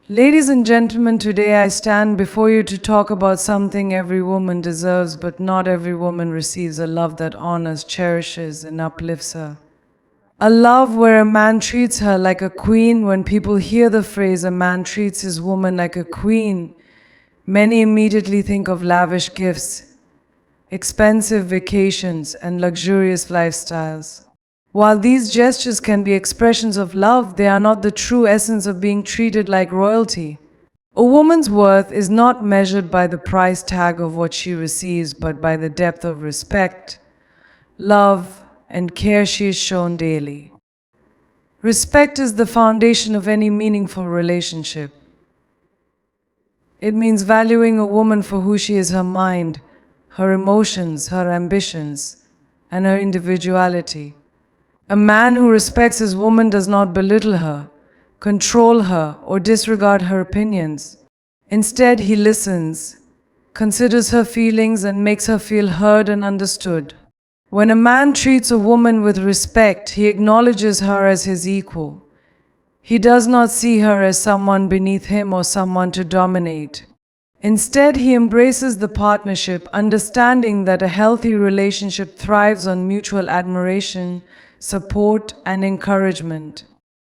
Ladies and gentlemen, today I stand before you to talk about something every woman deserves, but not every woman receives: a love that honors, cherishes, and uplifts her. A love where a man treats her like a queen. When people hear the phrase, "a man treats his woman like a queen," many immediately think of lavish gifts, expensive vacations, and luxurious lifestyles. While these gestures can be expressions of love, they are not the true essence of being treated like royalty. A woman's worth is not measured by the price tag of what she receives, but by the depth of respect, love, and care she is shown daily. Respect is the foundation of any meaningful relationship. It means valuing a woman for who she is: her mind, her emotions, her ambitions, and her individuality. A man who respects his woman does not belittle her, control her, or disregard her opinions. Instead, he listens, considers her feelings, and makes her feel heard and understood. When a man treats a woman with respect, he acknowledges her as his equal. He does not see her as someone beneath him or someone to dominate. Instead, he embraces the partnership, understanding that a healthy relationship thrives on mutual admiration, support, and encouragement.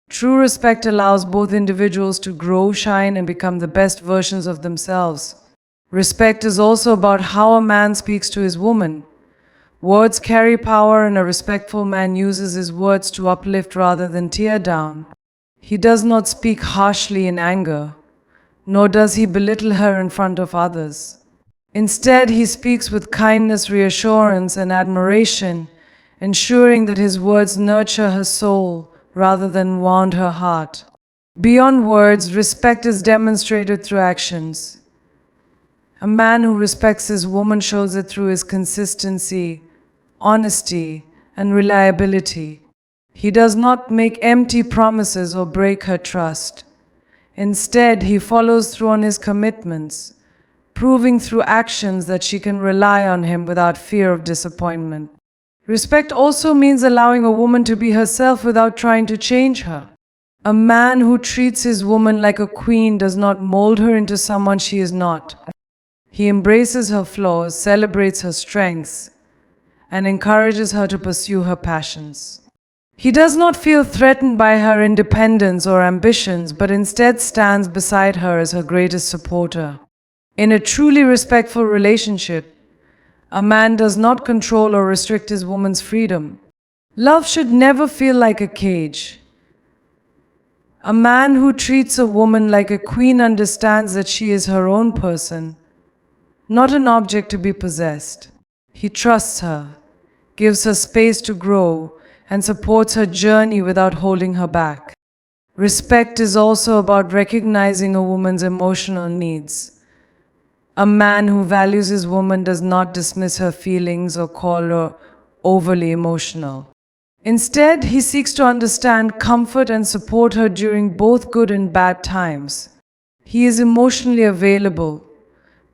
True respect allows both individuals to grow, shine, and become the best versions of themselves. Respect is also about how a man speaks to his woman. Words carry power, and a respectful man uses his words to uplift rather than tear down. He does not speak harshly in anger, nor does he belittle her in front of others. Instead, he speaks with kindness, reassurance, and admiration, ensuring that his words nurture her soul rather than wound her heart. Beyond words, respect is demonstrated through actions. A man who respects his woman shows it through his consistency, honesty, and reliability. He does not make empty promises or break her trust. Instead, he follows through on his commitments, proving through actions that she can rely on him without fear of disappointment. Respect also means allowing a woman to be herself without trying to change her. A man who treats his woman like a queen does not mold her into someone she is not. He embraces her flaws, celebrates her strengths, and encourages her to pursue her passions. He does not feel threatened by her independence or ambitions, but instead stands beside her as her greatest supporter. In a truly respectful relationship, a man does not control or restrict his woman's freedom. Love should never feel like a cage. A man who treats a woman like a queen understands that she is her own person, not an object to be possessed. He trusts her, gives her space to grow, and supports her journey without holding her back. Respect is also about recognizing a woman's emotional needs. A man who values his woman does not dismiss her feelings or call her overly emotional. Instead, he seeks to understand, comfort, and support her during both good and bad times. He is emotionally available,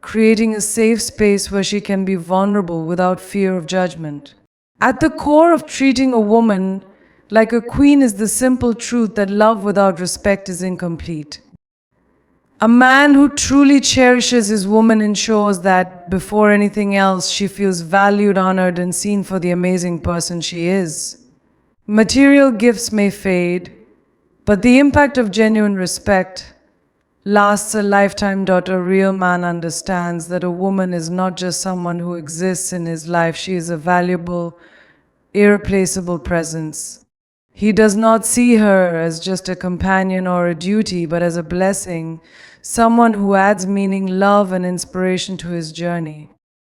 creating a safe space where she can be vulnerable without fear of judgment. At the core of treating a woman like a queen is the simple truth that love without respect is incomplete. A man who truly cherishes his woman ensures that, before anything else, she feels valued, honored, and seen for the amazing person she is. Material gifts may fade, but the impact of genuine respect lasts a lifetime. A real man understands that a woman is not just someone who exists in his life, she is a valuable, irreplaceable presence. He does not see her as just a companion or a duty, but as a blessing, someone who adds meaning, love, and inspiration to his journey.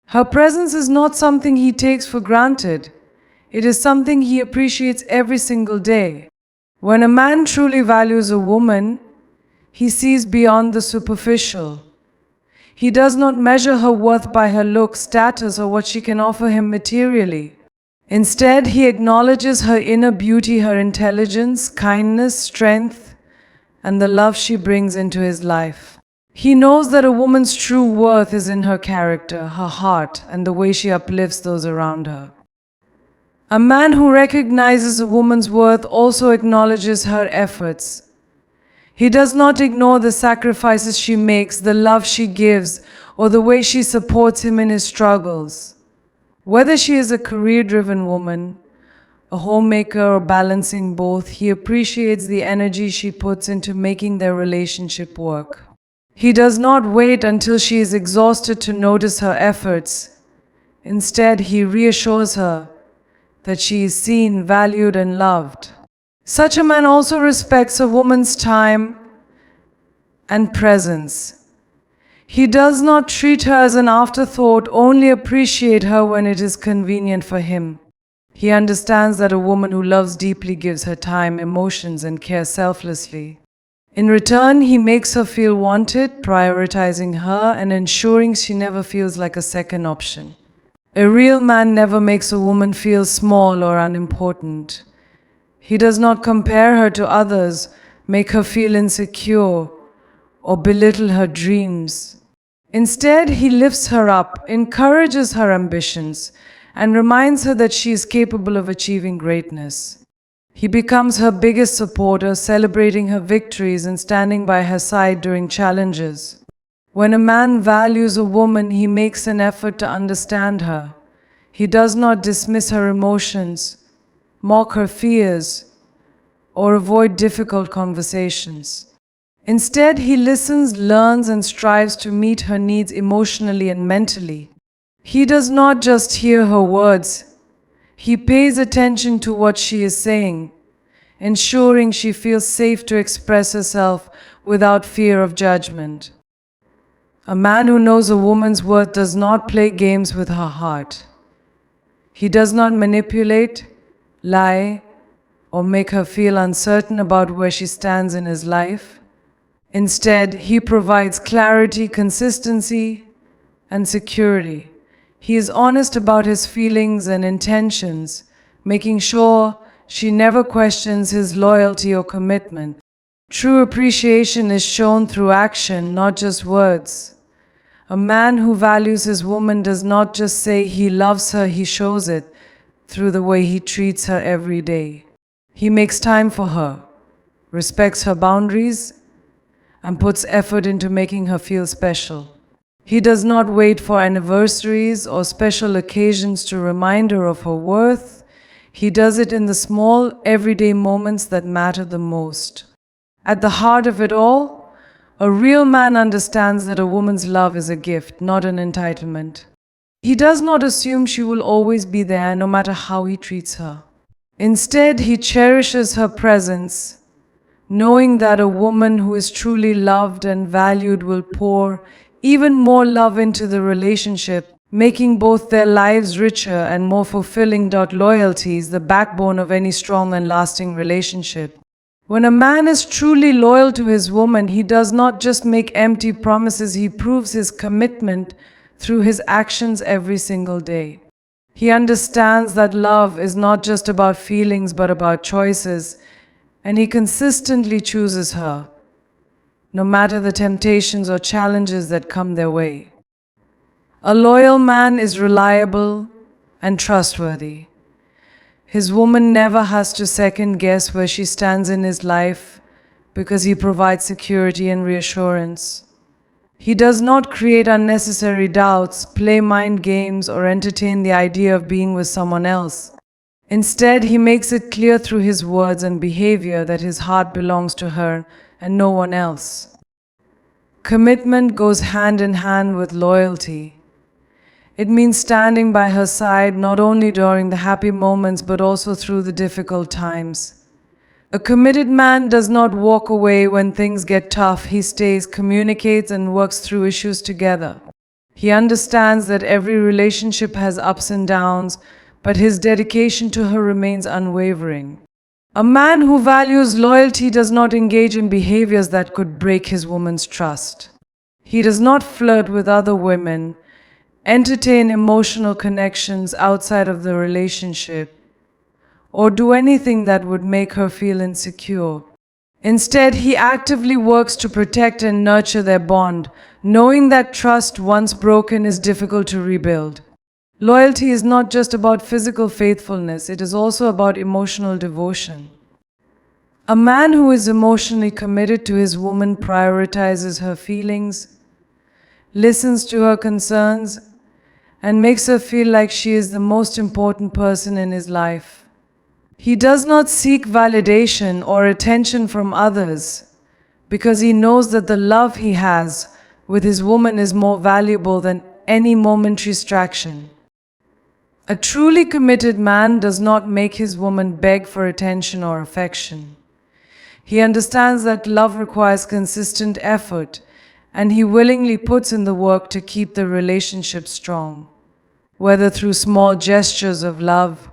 Her presence is not something he takes for granted. It is something he appreciates every single day. When a man truly values a woman, he sees beyond the superficial. He does not measure her worth by her looks, status, or what she can offer him materially. Instead, he acknowledges her inner beauty, her intelligence, kindness, strength, and the love she brings into his life. He knows that a woman's true worth is in her character, her heart, and the way she uplifts those around her. A man who recognizes a woman's worth also acknowledges her efforts. He does not ignore the sacrifices she makes, the love she gives, or the way she supports him in his struggles. Whether she is a career-driven woman, a homemaker, or balancing both, he appreciates the energy she puts into making their relationship work. He does not wait until she is exhausted to notice her efforts. Instead, he reassures her that she is seen, valued, and loved. Such a man also respects a woman's time and presence. He does not treat her as an afterthought, only appreciate her when it is convenient for him. He understands that a woman who loves deeply gives her time, emotions, and care selflessly. In return, he makes her feel wanted, prioritizing her and ensuring she never feels like a second option. A real man never makes a woman feel small or unimportant. He does not compare her to others, make her feel insecure, or belittle her dreams. Instead, he lifts her up, encourages her ambitions, and reminds her that she is capable of achieving greatness. He becomes her biggest supporter, celebrating her victories and standing by her side during challenges. When a man values a woman, he makes an effort to understand her. He does not dismiss her emotions, mock her fears, or avoid difficult conversations. Instead, he listens, learns, and strives to meet her needs emotionally and mentally. He does not just hear her words, he pays attention to what she is saying, ensuring she feels safe to express herself without fear of judgment. A man who knows a woman's worth does not play games with her heart. He does not manipulate, lie, or make her feel uncertain about where she stands in his life. Instead, he provides clarity, consistency, and security. He is honest about his feelings and intentions, making sure she never questions his loyalty or commitment. True appreciation is shown through action, not just words. A man who values his woman does not just say he loves her, he shows it through the way he treats her every day. He makes time for her, respects her boundaries, and puts effort into making her feel special. He does not wait for anniversaries or special occasions to remind her of her worth. He does it in the small, everyday moments that matter the most. At the heart of it all, a real man understands that a woman's love is a gift, not an entitlement. He does not assume she will always be there, no matter how he treats her. Instead, he cherishes her presence, knowing that a woman who is truly loved and valued will pour even more love into the relationship, making both their lives richer and more fulfilling. Loyalty is the backbone of any strong and lasting relationship. When a man is truly loyal to his woman, he does not just make empty promises, he proves his commitment through his actions every single day. He understands that love is not just about feelings but about choices, and he consistently chooses her, no matter the temptations or challenges that come their way. A loyal man is reliable and trustworthy. His woman never has to second guess where she stands in his life because he provides security and reassurance. He does not create unnecessary doubts, play mind games, or entertain the idea of being with someone else. Instead, he makes it clear through his words and behavior that his heart belongs to her and no one else. Commitment goes hand in hand with loyalty. It means standing by her side not only during the happy moments but also through the difficult times. A committed man does not walk away when things get tough. He stays, communicates, and works through issues together. He understands that every relationship has ups and downs, but his dedication to her remains unwavering. A man who values loyalty does not engage in behaviors that could break his woman's trust. He does not flirt with other women, entertain emotional connections outside of the relationship, or do anything that would make her feel insecure. Instead, he actively works to protect and nurture their bond, knowing that trust, once broken, is difficult to rebuild. Loyalty is not just about physical faithfulness, it is also about emotional devotion. A man who is emotionally committed to his woman prioritizes her feelings, listens to her concerns, and makes her feel like she is the most important person in his life. He does not seek validation or attention from others because he knows that the love he has with his woman is more valuable than any momentary distraction. A truly committed man does not make his woman beg for attention or affection. He understands that love requires consistent effort, and he willingly puts in the work to keep the relationship strong. Whether through small gestures of love,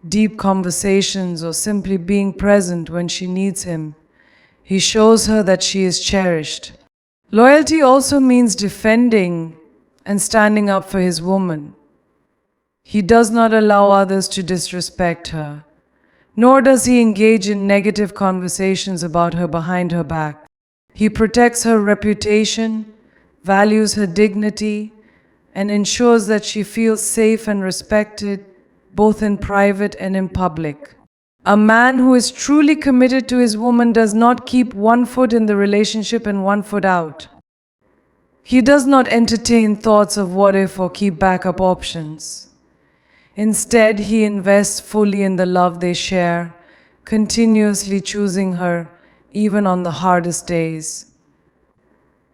deep conversations, or simply being present when she needs him, he shows her that she is cherished. Loyalty also means defending and standing up for his woman. He does not allow others to disrespect her, nor does he engage in negative conversations about her behind her back. He protects her reputation, values her dignity, and ensures that she feels safe and respected, both in private and in public. A man who is truly committed to his woman does not keep one foot in the relationship and one foot out. He does not entertain thoughts of what if or keep backup options. Instead, he invests fully in the love they share, continuously choosing her, even on the hardest days.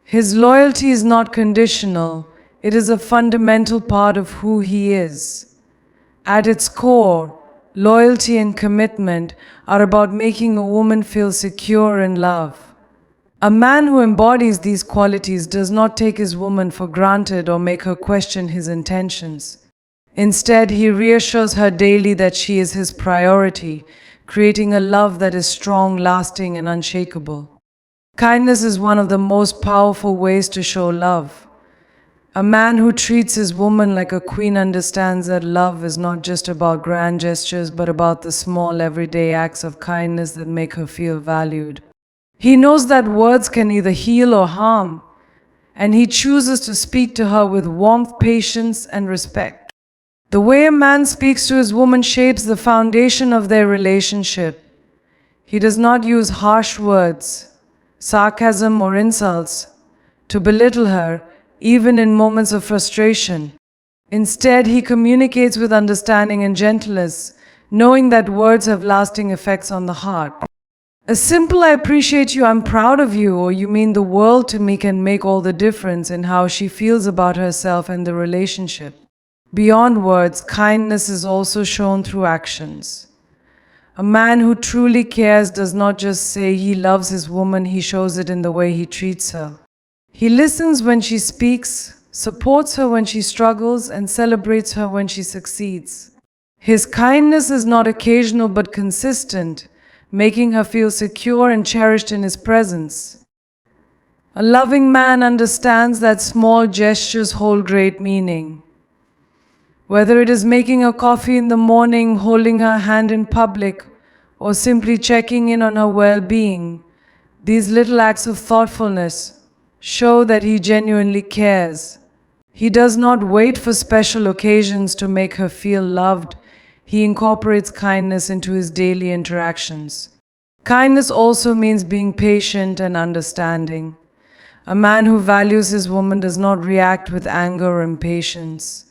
His loyalty is not conditional, it is a fundamental part of who he is. At its core, loyalty and commitment are about making a woman feel secure in love. A man who embodies these qualities does not take his woman for granted or make her question his intentions. Instead, he reassures her daily that she is his priority, creating a love that is strong, lasting, and unshakable. Kindness is one of the most powerful ways to show love. A man who treats his woman like a queen understands that love is not just about grand gestures, but about the small, everyday acts of kindness that make her feel valued. He knows that words can either heal or harm, and he chooses to speak to her with warmth, patience, and respect. The way a man speaks to his woman shapes the foundation of their relationship. He does not use harsh words, sarcasm, or insults to belittle her, even in moments of frustration. Instead, he communicates with understanding and gentleness, knowing that words have lasting effects on the heart. A simple "I appreciate you, I'm proud of you," or "you mean the world to me" can make all the difference in how she feels about herself and the relationship. Beyond words, kindness is also shown through actions. A man who truly cares does not just say he loves his woman, he shows it in the way he treats her. He listens when she speaks, supports her when she struggles, and celebrates her when she succeeds. His kindness is not occasional but consistent, making her feel secure and cherished in his presence. A loving man understands that small gestures hold great meaning. Whether it is making her coffee in the morning, holding her hand in public, or simply checking in on her well-being, these little acts of thoughtfulness show that he genuinely cares. He does not wait for special occasions to make her feel loved. He incorporates kindness into his daily interactions. Kindness also means being patient and understanding. A man who values his woman does not react with anger or impatience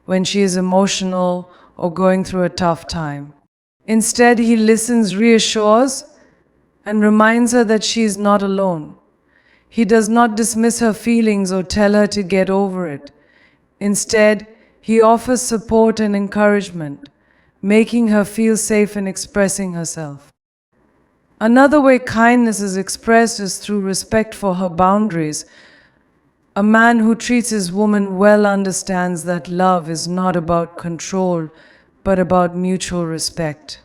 when she is emotional or going through a tough time. Instead, he listens, reassures, and reminds her that she is not alone. He does not dismiss her feelings or tell her to get over it. Instead, he offers support and encouragement, making her feel safe in expressing herself. Another way kindness is expressed is through respect for her boundaries. A man who treats his woman well understands that love is not about control, but about mutual respect.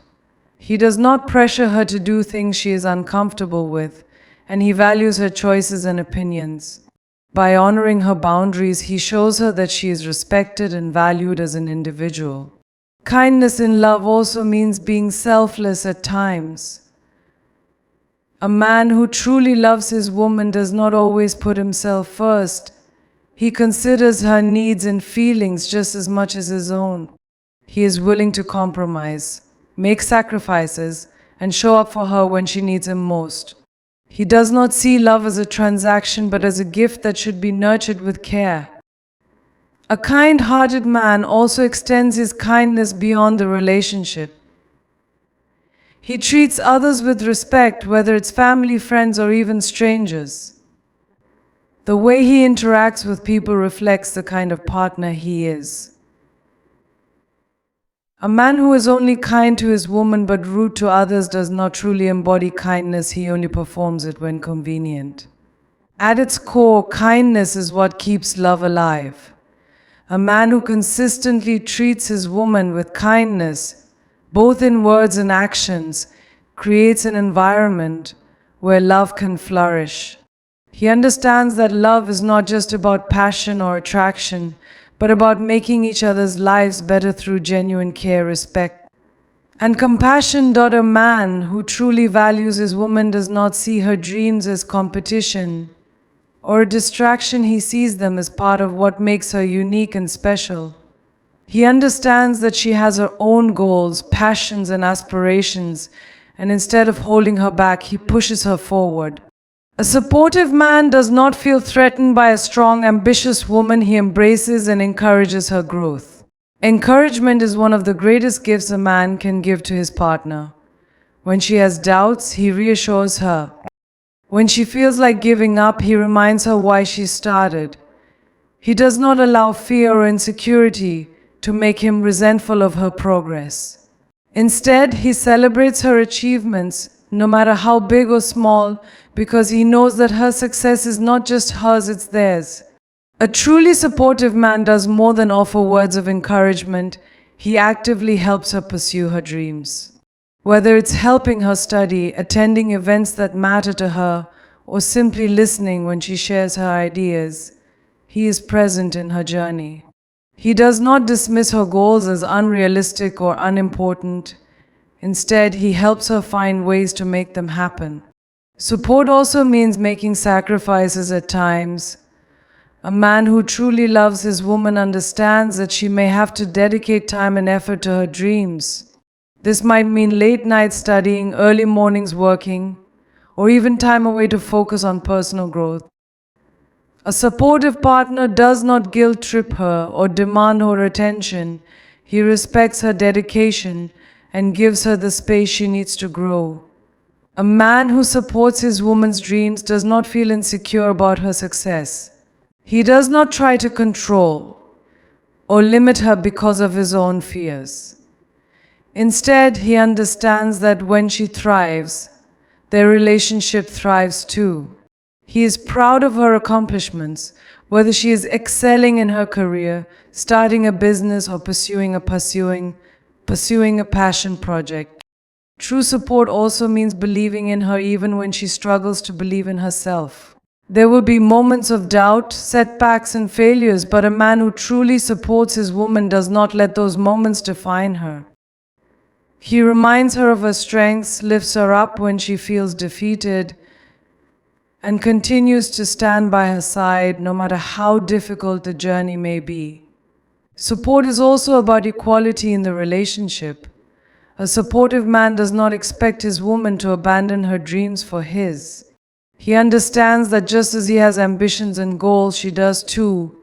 He does not pressure her to do things she is uncomfortable with, and he values her choices and opinions. By honoring her boundaries, he shows her that she is respected and valued as an individual. Kindness in love also means being selfless at times. A man who truly loves his woman does not always put himself first. He considers her needs and feelings just as much as his own. He is willing to compromise, make sacrifices, and show up for her when she needs him most. He does not see love as a transaction but as a gift that should be nurtured with care. A kind-hearted man also extends his kindness beyond the relationship. He treats others with respect, whether it's family, friends, or even strangers. The way he interacts with people reflects the kind of partner he is. A man who is only kind to his woman but rude to others does not truly embody kindness, he only performs it when convenient. At its core, kindness is what keeps love alive. A man who consistently treats his woman with kindness, both in words and actions, creates an environment where love can flourish. He understands that love is not just about passion or attraction, but about making each other's lives better through genuine care, respect, and compassion. A man who truly values his woman does not see her dreams as competition or a distraction. He sees them as part of what makes her unique and special. He understands that she has her own goals, passions, and aspirations, and instead of holding her back, he pushes her forward. A supportive man does not feel threatened by a strong, ambitious woman. He embraces and encourages her growth. Encouragement is one of the greatest gifts a man can give to his partner. When she has doubts, he reassures her. When she feels like giving up, he reminds her why she started. He does not allow fear or insecurity to make him resentful of her progress. Instead, he celebrates her achievements, no matter how big or small, because he knows that her success is not just hers, it's theirs. A truly supportive man does more than offer words of encouragement. He actively helps her pursue her dreams. Whether it's helping her study, attending events that matter to her, or simply listening when she shares her ideas, he is present in her journey. He does not dismiss her goals as unrealistic or unimportant. Instead, he helps her find ways to make them happen. Support also means making sacrifices at times. A man who truly loves his woman understands that she may have to dedicate time and effort to her dreams. This might mean late nights studying, early mornings working, or even time away to focus on personal growth. A supportive partner does not guilt-trip her or demand her attention. He respects her dedication and gives her the space she needs to grow. A man who supports his woman's dreams does not feel insecure about her success. He does not try to control or limit her because of his own fears. Instead, he understands that when she thrives, their relationship thrives too. He is proud of her accomplishments, whether she is excelling in her career, starting a business, or pursuing a passion project. True support also means believing in her even when she struggles to believe in herself. There will be moments of doubt, setbacks, and failures, but a man who truly supports his woman does not let those moments define her. He reminds her of her strengths, lifts her up when she feels defeated, and continues to stand by her side no matter how difficult the journey may be. Support is also about equality in the relationship. A supportive man does not expect his woman to abandon her dreams for his. He understands that just as he has ambitions and goals, she does too,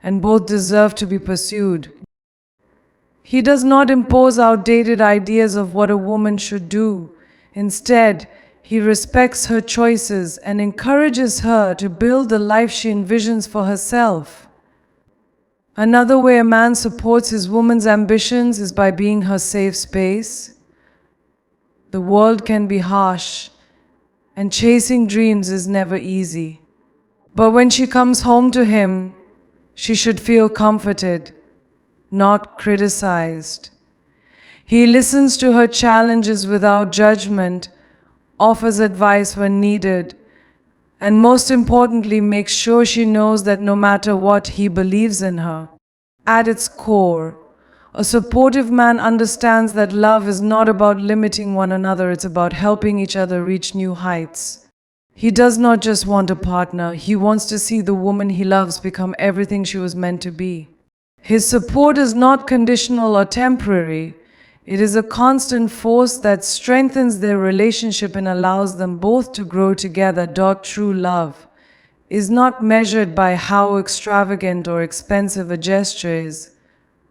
and both deserve to be pursued. He does not impose outdated ideas of what a woman should do. Instead, he respects her choices and encourages her to build the life she envisions for herself. Another way a man supports his woman's ambitions is by being her safe space. The world can be harsh, and chasing dreams is never easy. But when she comes home to him, she should feel comforted, not criticized. He listens to her challenges without judgment, offers advice when needed, and most importantly, makes sure she knows that no matter what, he believes in her. At its core, a supportive man understands that love is not about limiting one another, it's about helping each other reach new heights. He does not just want a partner, he wants to see the woman he loves become everything she was meant to be. His support is not conditional or temporary. It is a constant force that strengthens their relationship and allows them both to grow together. True love is not measured by how extravagant or expensive a gesture is,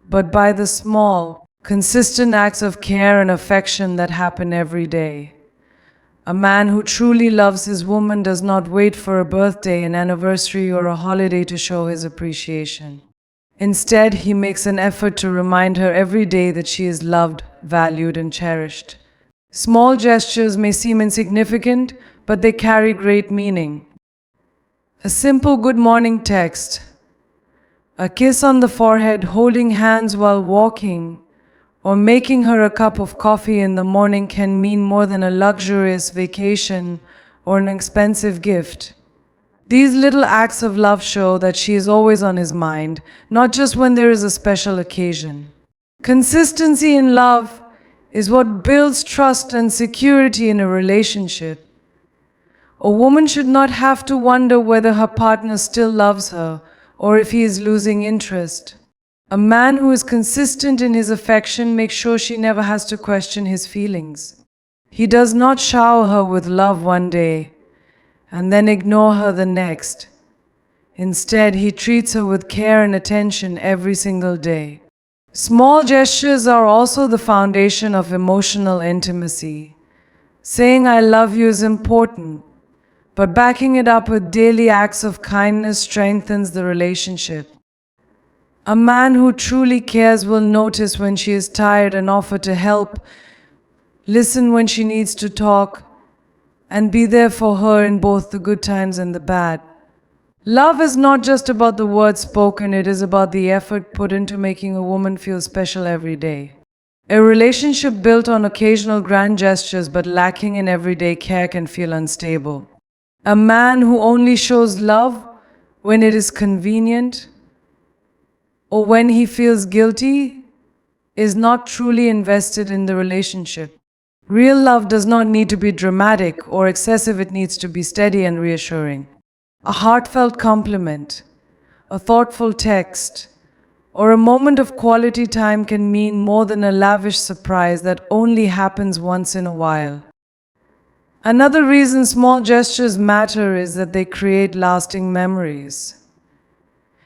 but by the small, consistent acts of care and affection that happen every day. A man who truly loves his woman does not wait for a birthday, an anniversary, or a holiday to show his appreciation. Instead, he makes an effort to remind her every day that she is loved, valued, and cherished. Small gestures may seem insignificant, but they carry great meaning. A simple good morning text, a kiss on the forehead, holding hands while walking, or making her a cup of coffee in the morning can mean more than a luxurious vacation or an expensive gift. These little acts of love show that she is always on his mind, not just when there is a special occasion. Consistency in love is what builds trust and security in a relationship. A woman should not have to wonder whether her partner still loves her or if he is losing interest. A man who is consistent in his affection makes sure she never has to question his feelings. He does not shower her with love one day and then ignore her the next. Instead, he treats her with care and attention every single day. Small gestures are also the foundation of emotional intimacy. Saying I love you is important, but backing it up with daily acts of kindness strengthens the relationship. A man who truly cares will notice when she is tired and offer to help, listen when she needs to talk, and be there for her in both the good times and the bad. Love is not just about the words spoken, it is about the effort put into making a woman feel special every day. A relationship built on occasional grand gestures but lacking in everyday care can feel unstable. A man who only shows love when it is convenient or when he feels guilty is not truly invested in the relationship. Real love does not need to be dramatic or excessive, it needs to be steady and reassuring. A heartfelt compliment, a thoughtful text, or a moment of quality time can mean more than a lavish surprise that only happens once in a while. Another reason small gestures matter is that they create lasting memories.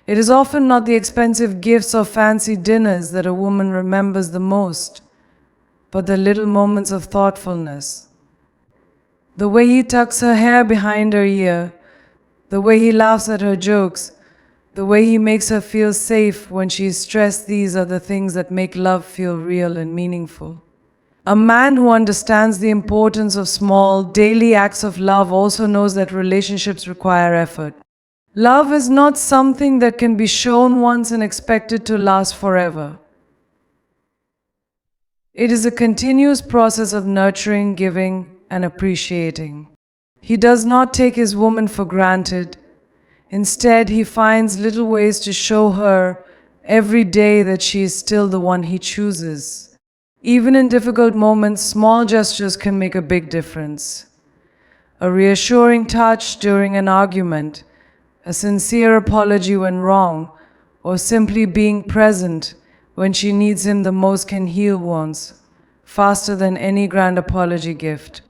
It is often not the expensive gifts or fancy dinners that a woman remembers the most, but the little moments of thoughtfulness. The way he tucks her hair behind her ear, the way he laughs at her jokes, the way he makes her feel safe when she is stressed, these are the things that make love feel real and meaningful. A man who understands the importance of small, daily acts of love also knows that relationships require effort. Love is not something that can be shown once and expected to last forever. It is a continuous process of nurturing, giving, and appreciating. He does not take his woman for granted. Instead, he finds little ways to show her every day that she is still the one he chooses. Even in difficult moments, small gestures can make a big difference. A reassuring touch during an argument, a sincere apology when wrong, or simply being present when she needs him the most can heal wounds faster than any grand apology gift.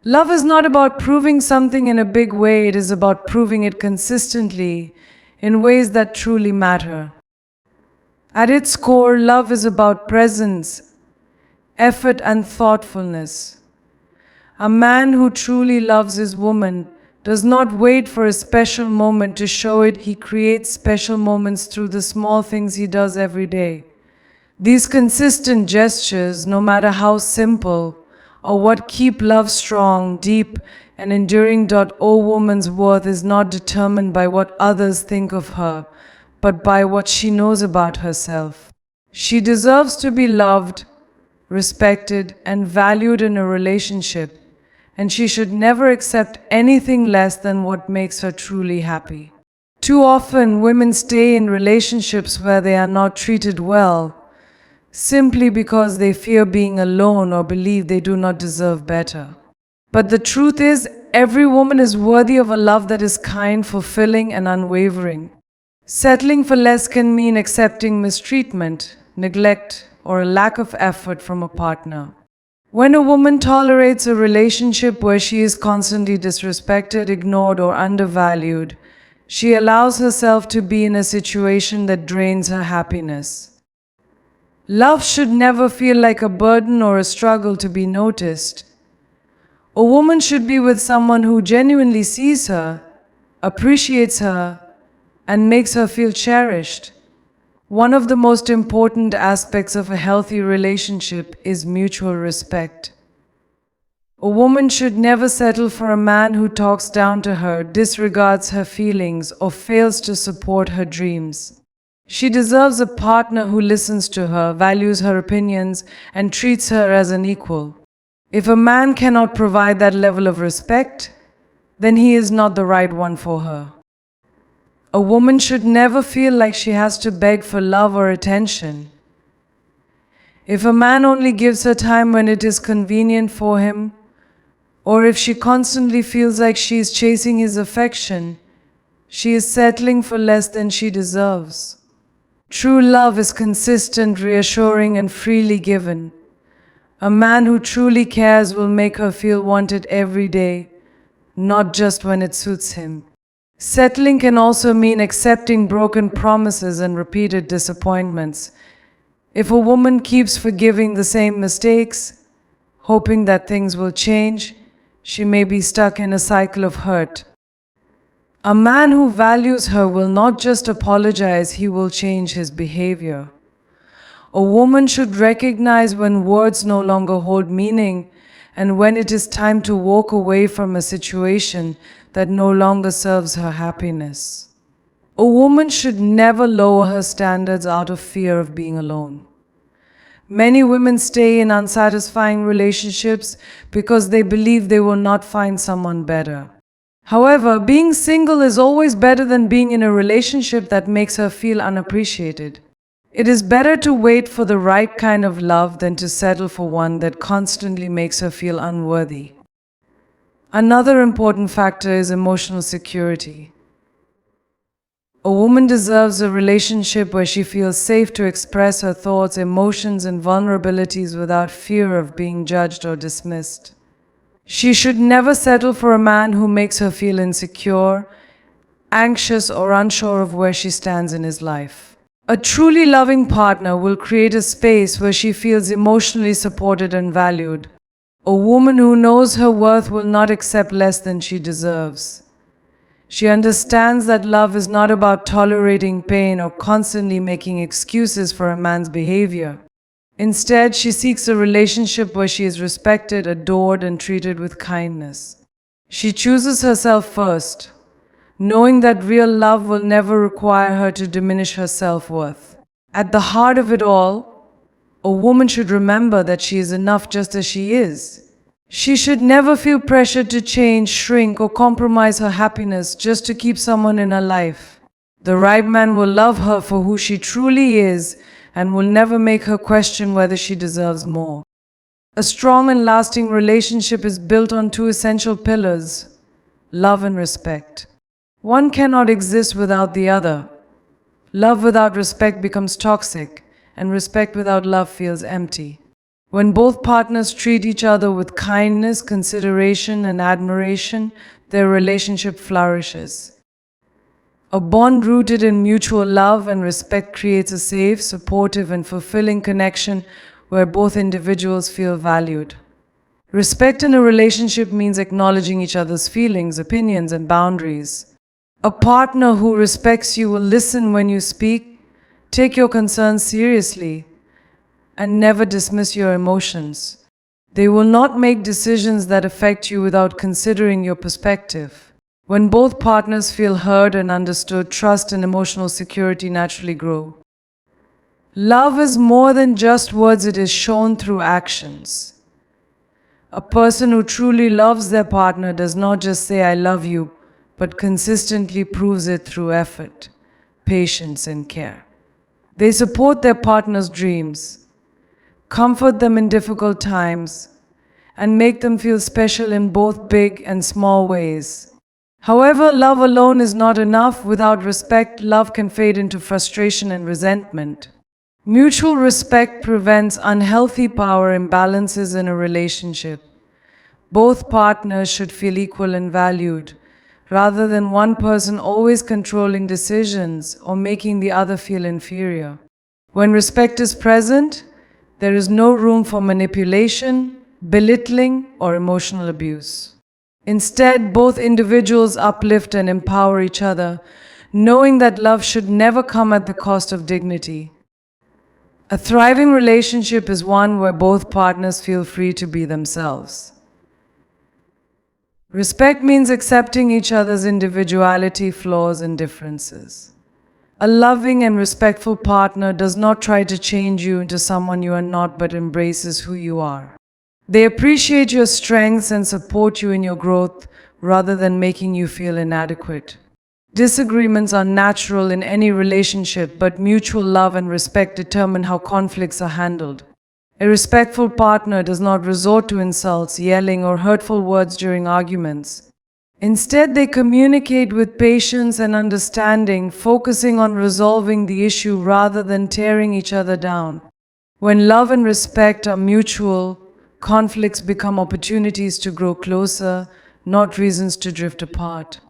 Love is not about proving something in a big way, it is about proving it consistently in ways that truly matter. At its core, love is about presence, effort, and thoughtfulness. A man who truly loves his woman does not wait for a special moment to show it. He creates special moments through the small things he does every day. These consistent gestures, no matter how simple, are what keep love strong, deep, and enduring. A woman's worth is not determined by what others think of her, but by what she knows about herself. She deserves to be loved, respected, and valued in a relationship, and she should never accept anything less than what makes her truly happy. Too often, women stay in relationships where they are not treated well, simply because they fear being alone or believe they do not deserve better. But the truth is, every woman is worthy of a love that is kind, fulfilling, and unwavering. Settling for less can mean accepting mistreatment, neglect, or a lack of effort from a partner. When a woman tolerates a relationship where she is constantly disrespected, ignored, or undervalued, she allows herself to be in a situation that drains her happiness. Love should never feel like a burden or a struggle to be noticed. A woman should be with someone who genuinely sees her, appreciates her, and makes her feel cherished. One of the most important aspects of a healthy relationship is mutual respect. A woman should never settle for a man who talks down to her, disregards her feelings, or fails to support her dreams. She deserves a partner who listens to her, values her opinions, and treats her as an equal. If a man cannot provide that level of respect, then he is not the right one for her. A woman should never feel like she has to beg for love or attention. If a man only gives her time when it is convenient for him, or if she constantly feels like she is chasing his affection, she is settling for less than she deserves. True love is consistent, reassuring, and freely given. A man who truly cares will make her feel wanted every day, not just when it suits him. Settling can also mean accepting broken promises and repeated disappointments. If a woman keeps forgiving the same mistakes, hoping that things will change, she may be stuck in a cycle of hurt. A man who values her will not just apologize, he will change his behavior. A woman should recognize when words no longer hold meaning and when it is time to walk away from a situation that no longer serves her happiness. A woman should never lower her standards out of fear of being alone. Many women stay in unsatisfying relationships because they believe they will not find someone better. However, being single is always better than being in a relationship that makes her feel unappreciated. It is better to wait for the right kind of love than to settle for one that constantly makes her feel unworthy. Another important factor is emotional security. A woman deserves a relationship where she feels safe to express her thoughts, emotions, and vulnerabilities without fear of being judged or dismissed. She should never settle for a man who makes her feel insecure, anxious, or unsure of where she stands in his life. A truly loving partner will create a space where she feels emotionally supported and valued. A woman who knows her worth will not accept less than she deserves. She understands that love is not about tolerating pain or constantly making excuses for a man's behavior. Instead, she seeks a relationship where she is respected, adored, and treated with kindness. She chooses herself first, knowing that real love will never require her to diminish her self-worth. At the heart of it all, a woman should remember that she is enough just as she is. She should never feel pressured to change, shrink, or compromise her happiness just to keep someone in her life. The right man will love her for who she truly is and will never make her question whether she deserves more. A strong and lasting relationship is built on two essential pillars: love and respect. One cannot exist without the other. Love without respect becomes toxic, and respect without love feels empty. When both partners treat each other with kindness, consideration, and admiration, their relationship flourishes. A bond rooted in mutual love and respect creates a safe, supportive, and fulfilling connection where both individuals feel valued. Respect in a relationship means acknowledging each other's feelings, opinions, and boundaries. A partner who respects you will listen when you speak, take your concerns seriously, and never dismiss your emotions. They will not make decisions that affect you without considering your perspective. When both partners feel heard and understood, trust and emotional security naturally grow. Love is more than just words, it is shown through actions. A person who truly loves their partner does not just say "I love you," but consistently proves it through effort, patience, and care. They support their partner's dreams, comfort them in difficult times, and make them feel special in both big and small ways. However, love alone is not enough. Without respect, love can fade into frustration and resentment. Mutual respect prevents unhealthy power imbalances in a relationship. Both partners should feel equal and valued, rather than one person always controlling decisions or making the other feel inferior. When respect is present, there is no room for manipulation, belittling, or emotional abuse. Instead, both individuals uplift and empower each other, knowing that love should never come at the cost of dignity. A thriving relationship is one where both partners feel free to be themselves. Respect means accepting each other's individuality, flaws, and differences. A loving and respectful partner does not try to change you into someone you are not, but embraces who you are. They appreciate your strengths and support you in your growth rather than making you feel inadequate. Disagreements are natural in any relationship, but mutual love and respect determine how conflicts are handled. A respectful partner does not resort to insults, yelling, or hurtful words during arguments. Instead, they communicate with patience and understanding, focusing on resolving the issue rather than tearing each other down. When love and respect are mutual, conflicts become opportunities to grow closer, not reasons to drift apart.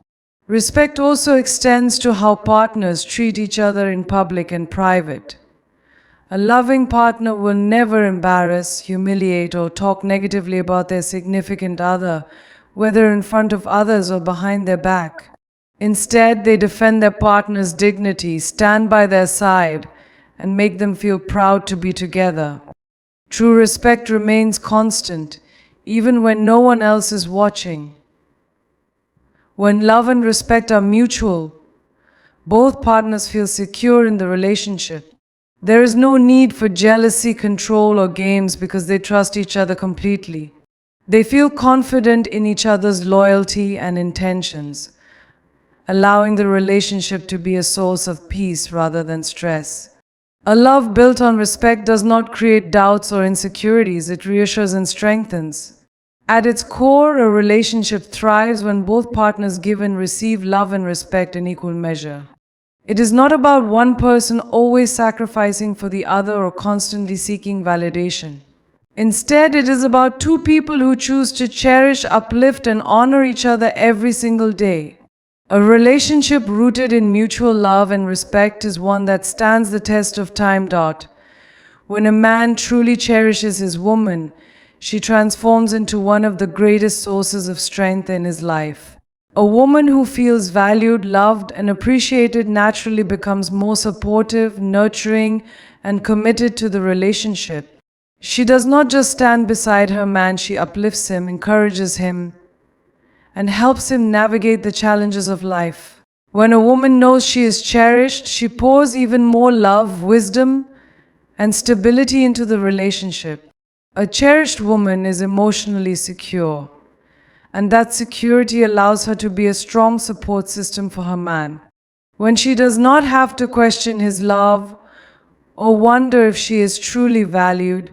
Respect also extends to how partners treat each other in public and private. A loving partner will never embarrass, humiliate, or talk negatively about their significant other, whether in front of others or behind their back. Instead, they defend their partner's dignity, stand by their side, and make them feel proud to be together. True respect remains constant, even when no one else is watching. When love and respect are mutual, both partners feel secure in the relationship. There is no need for jealousy, control, or games because they trust each other completely. They feel confident in each other's loyalty and intentions, allowing the relationship to be a source of peace rather than stress. A love built on respect does not create doubts or insecurities, it reassures and strengthens. At its core, a relationship thrives when both partners give and receive love and respect in equal measure. It is not about one person always sacrificing for the other or constantly seeking validation. Instead, it is about two people who choose to cherish, uplift, and honor each other every single day. A relationship rooted in mutual love and respect is one that stands the test of time. When a man truly cherishes his woman, she transforms into one of the greatest sources of strength in his life. A woman who feels valued, loved, and appreciated naturally becomes more supportive, nurturing, and committed to the relationship. She does not just stand beside her man, she uplifts him, encourages him, and helps him navigate the challenges of life. When a woman knows she is cherished, she pours even more love, wisdom, and stability into the relationship. A cherished woman is emotionally secure, and that security allows her to be a strong support system for her man. When she does not have to question his love or wonder if she is truly valued,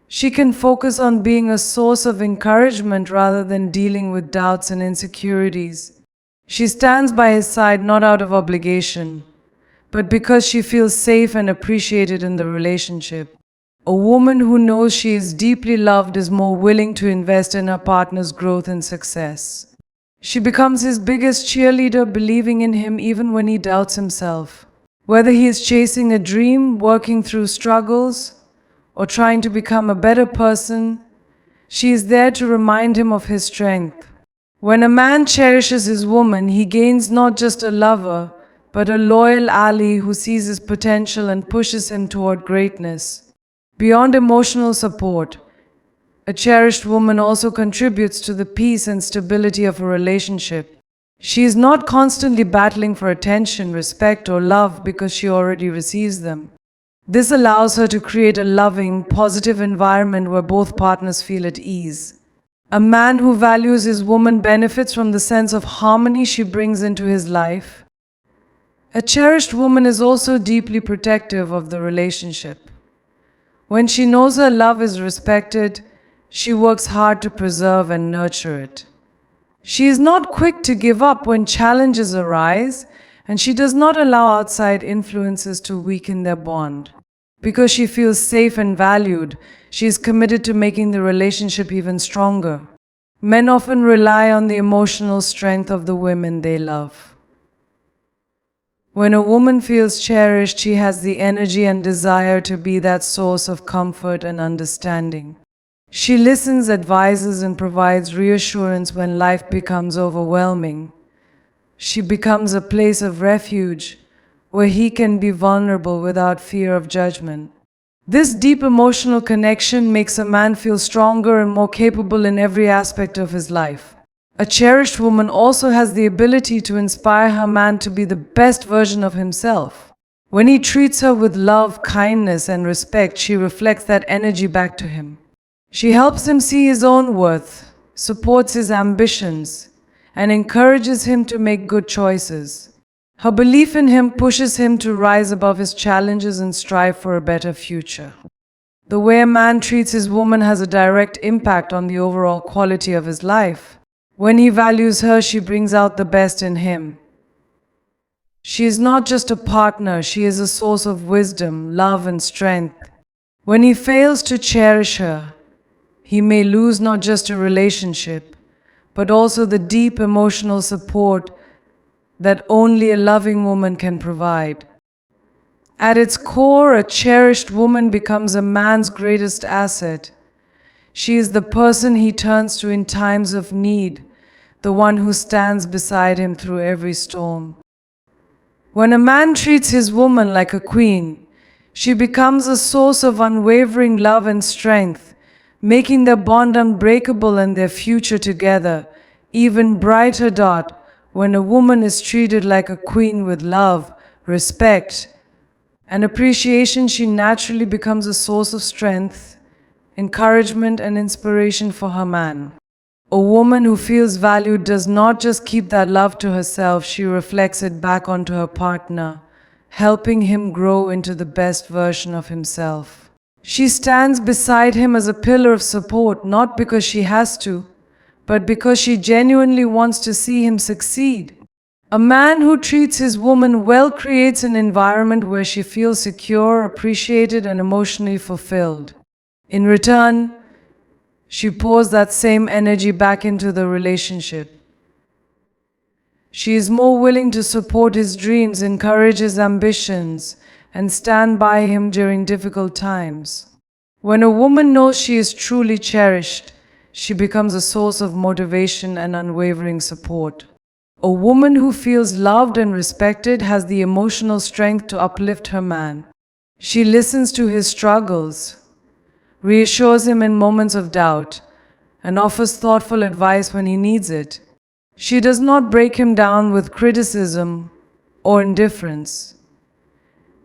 she can focus on being a source of encouragement rather than dealing with doubts and insecurities. She stands by his side not out of obligation, but because she feels safe and appreciated in the relationship. A woman who knows she is deeply loved is more willing to invest in her partner's growth and success. She becomes his biggest cheerleader, believing in him even when he doubts himself. Whether he is chasing a dream, working through struggles, or trying to become a better person, she is there to remind him of his strength. When a man cherishes his woman, he gains not just a lover, but a loyal ally who sees his potential and pushes him toward greatness. Beyond emotional support, a cherished woman also contributes to the peace and stability of a relationship. She is not constantly battling for attention, respect, or love because she already receives them. This allows her to create a loving, positive environment where both partners feel at ease. A man who values his woman benefits from the sense of harmony she brings into his life. A cherished woman is also deeply protective of the relationship. When she knows her love is respected, she works hard to preserve and nurture it. She is not quick to give up when challenges arise, and she does not allow outside influences to weaken their bond. Because she feels safe and valued, she is committed to making the relationship even stronger. Men often rely on the emotional strength of the women they love. When a woman feels cherished, she has the energy and desire to be that source of comfort and understanding. She listens, advises, and provides reassurance when life becomes overwhelming. She becomes a place of refuge where he can be vulnerable without fear of judgment. This deep emotional connection makes a man feel stronger and more capable in every aspect of his life. A cherished woman also has the ability to inspire her man to be the best version of himself. When he treats her with love, kindness, and respect, she reflects that energy back to him. She helps him see his own worth, supports his ambitions, and encourages him to make good choices. Her belief in him pushes him to rise above his challenges and strive for a better future. The way a man treats his woman has a direct impact on the overall quality of his life. When he values her, she brings out the best in him. She is not just a partner, she is a source of wisdom, love, and strength. When he fails to cherish her, he may lose not just a relationship, but also the deep emotional support that only a loving woman can provide. At its core, a cherished woman becomes a man's greatest asset. She is the person he turns to in times of need, the one who stands beside him through every storm. When a man treats his woman like a queen, she becomes a source of unwavering love and strength, making their bond unbreakable and their future together even brighter. When a woman is treated like a queen with love, respect, and appreciation, she naturally becomes a source of strength, encouragement, and inspiration for her man. A woman who feels valued does not just keep that love to herself, she reflects it back onto her partner, helping him grow into the best version of himself. She stands beside him as a pillar of support, not because she has to, but because she genuinely wants to see him succeed. A man who treats his woman well creates an environment where she feels secure, appreciated, and emotionally fulfilled. In return, she pours that same energy back into the relationship. She is more willing to support his dreams, encourage his ambitions, and stand by him during difficult times. When a woman knows she is truly cherished, she becomes a source of motivation and unwavering support. A woman who feels loved and respected has the emotional strength to uplift her man. She listens to his struggles, reassures him in moments of doubt, and offers thoughtful advice when he needs it. She does not break him down with criticism or indifference.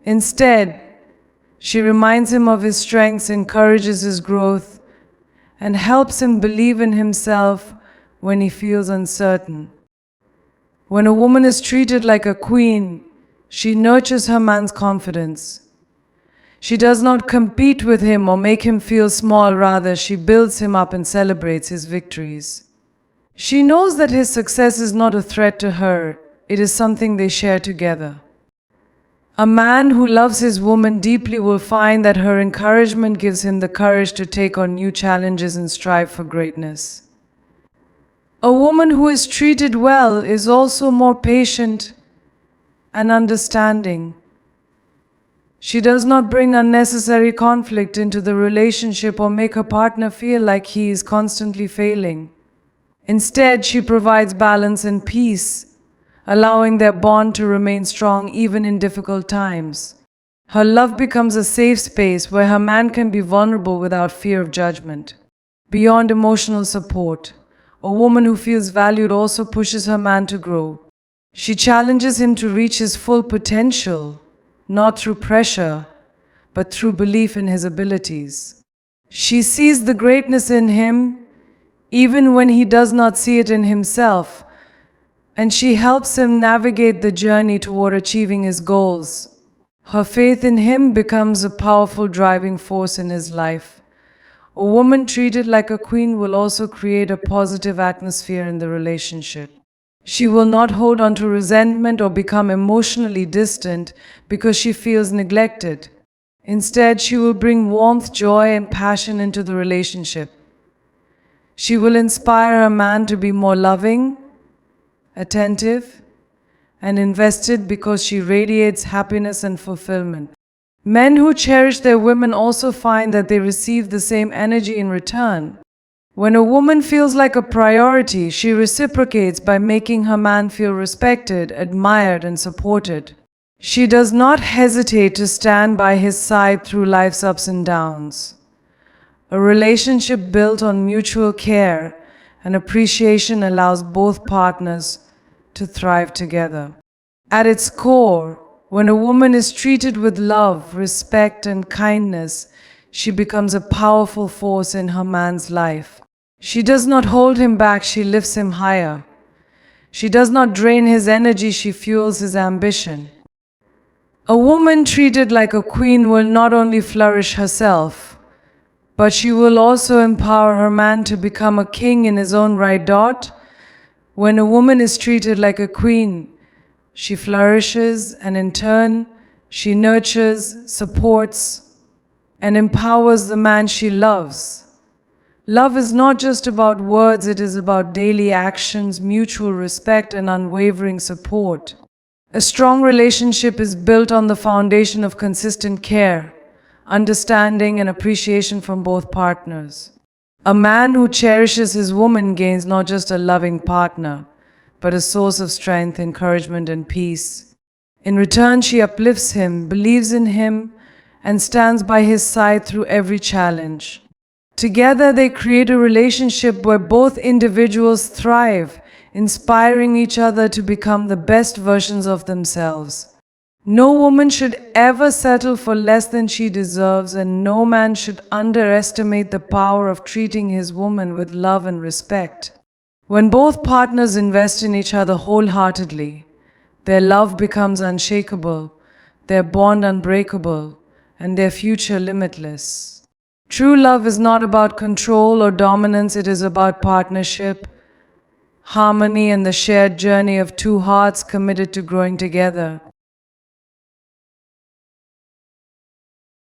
Instead, she reminds him of his strengths, encourages his growth, and helps him believe in himself when he feels uncertain. When a woman is treated like a queen, she nurtures her man's confidence. She does not compete with him or make him feel small, rather she builds him up and celebrates his victories. She knows that his success is not a threat to her, it is something they share together. A man who loves his woman deeply will find that her encouragement gives him the courage to take on new challenges and strive for greatness. A woman who is treated well is also more patient and understanding. She does not bring unnecessary conflict into the relationship or make her partner feel like he is constantly failing. Instead, she provides balance and peace, allowing their bond to remain strong even in difficult times. Her love becomes a safe space where her man can be vulnerable without fear of judgment. Beyond emotional support, a woman who feels valued also pushes her man to grow. She challenges him to reach his full potential, not through pressure, but through belief in his abilities. She sees the greatness in him, even when he does not see it in himself, and she helps him navigate the journey toward achieving his goals. Her faith in him becomes a powerful driving force in his life. A woman treated like a queen will also create a positive atmosphere in the relationship. She will not hold on to resentment or become emotionally distant because she feels neglected. Instead, she will bring warmth, joy, and passion into the relationship. She will inspire her man to be more loving, attentive, and invested because she radiates happiness and fulfillment. Men who cherish their women also find that they receive the same energy in return. When a woman feels like a priority, she reciprocates by making her man feel respected, admired, and supported. She does not hesitate to stand by his side through life's ups and downs. A relationship built on mutual care and appreciation allows both partners to thrive together. At its core, when a woman is treated with love, respect, and kindness, she becomes a powerful force in her man's life. She does not hold him back, she lifts him higher. She does not drain his energy, she fuels his ambition. A woman treated like a queen will not only flourish herself, but she will also empower her man to become a king in his own right. When a woman is treated like a queen, she flourishes, and in turn, she nurtures, supports, and empowers the man she loves. Love is not just about words, it is about daily actions, mutual respect, and unwavering support. A strong relationship is built on the foundation of consistent care, understanding, and appreciation from both partners. A man who cherishes his woman gains not just a loving partner, but a source of strength, encouragement, and peace. In return, she uplifts him, believes in him, and stands by his side through every challenge. Together, they create a relationship where both individuals thrive, inspiring each other to become the best versions of themselves. No woman should ever settle for less than she deserves, and no man should underestimate the power of treating his woman with love and respect. When both partners invest in each other wholeheartedly, their love becomes unshakable, their bond unbreakable, and their future limitless. True love is not about control or dominance, it is about partnership, harmony, and the shared journey of two hearts committed to growing together.